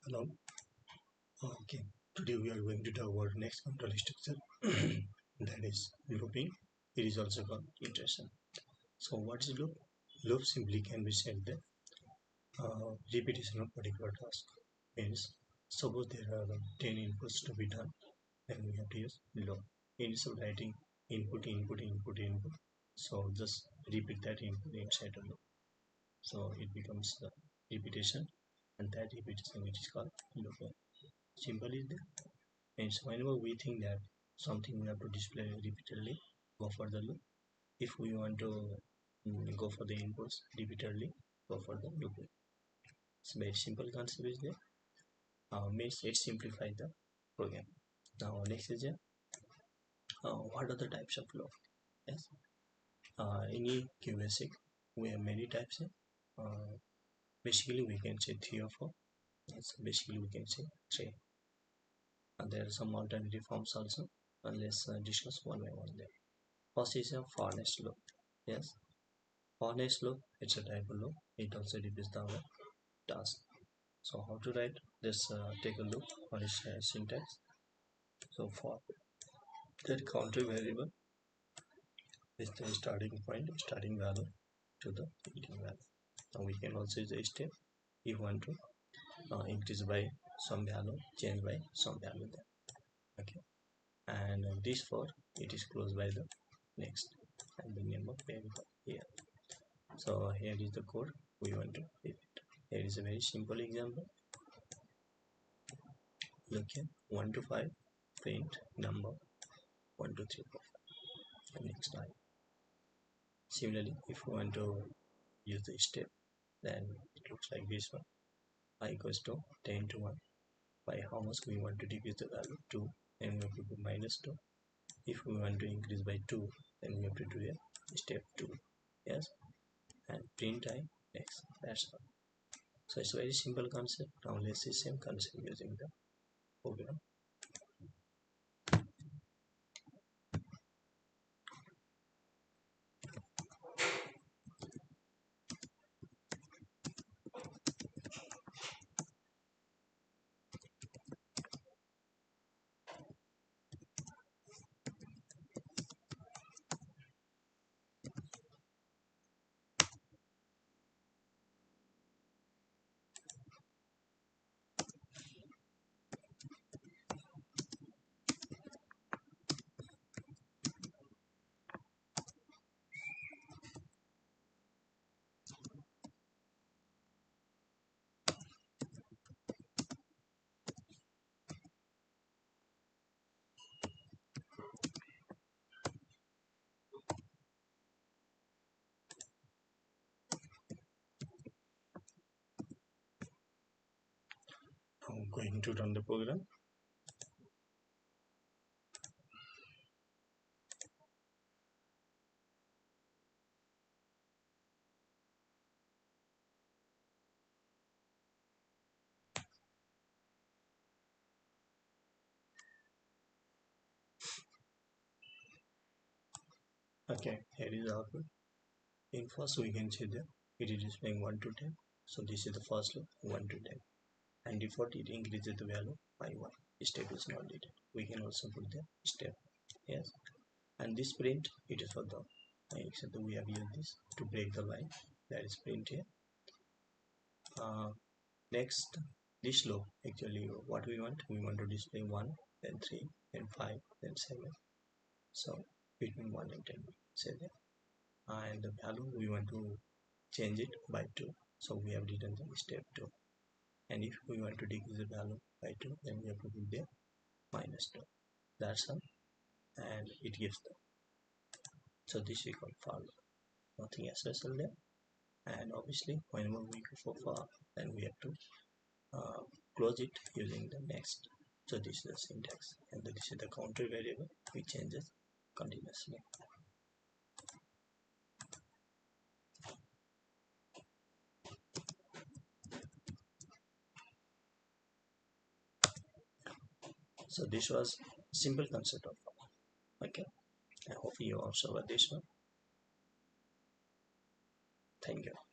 Hello. Okay. Today we are going to talk about next control structure that is looping. It is also called iteration. So what is loop? Loop simply can be said the repetition of particular task. Means suppose there are 10 inputs to be done, then we have to use loop. Instead of writing input. So just repeat that input inside a loop. So it becomes repetition, and that repetition which is called looping. Simple is there. Means whenever we think that something we have to display repeatedly, go for the loop. If we want to go for the inputs repeatedly, go for the loop. It's very simple concept is there. Means it simplifies the program. Now next is what are the types of loop? Yes. In QBasic we have many types. Basically we can say 3 or 4. Yes, basically we can say 3. And there are some alternative forms also. And let's discuss one by one there. First is a for-nest loop. Yes, for-nest loop, it's a type of loop. It also repeats the task. So how to write? Let's take a look what is syntax. So for that counter variable is the starting value to the ending value. Now we can also use a step if we want to increase by some value, change by some value there. Okay, and this for it is closed by the next and the name of variable here. So here is the code we want to repeat. Here is a very simple example. Look here, 1 to 5 print number 1 2 3 4 5 and next time. Similarly, if we want to use the step, then it looks like this one. I equals to 10 to 1. By how much we want to decrease the value 2, then we have to do -2. If we want to increase by 2, then we have to do a step 2. Yes, and print I next. That's all. So it's a very simple concept. Now let's see same concept using the program. I'm going to run the program. Okay, here is the output. In first we can see that it is displaying 1 to 10. So this is the first loop 1 to 10. And default it increases the value by 1. Step is not needed. We can also put the step. Yes. And this print it is for the except we have used this to break the line. That is print here. Next this loop actually what we want to display 1, then 3, then 5, then 7. So between 1 and 10 say that. And the value we want to change it by 2, so we have written the step 2. And if we want to decrease the value by 2, then we have to put there -2. That's all, and it gives the. So this is called for loop. Nothing special there. And obviously whenever we go for far, then we have to close it using the next. So this is the syntax, and this is the counter variable which changes continuously. So this was simple concept of okay. I hope you observe this one. Thank you.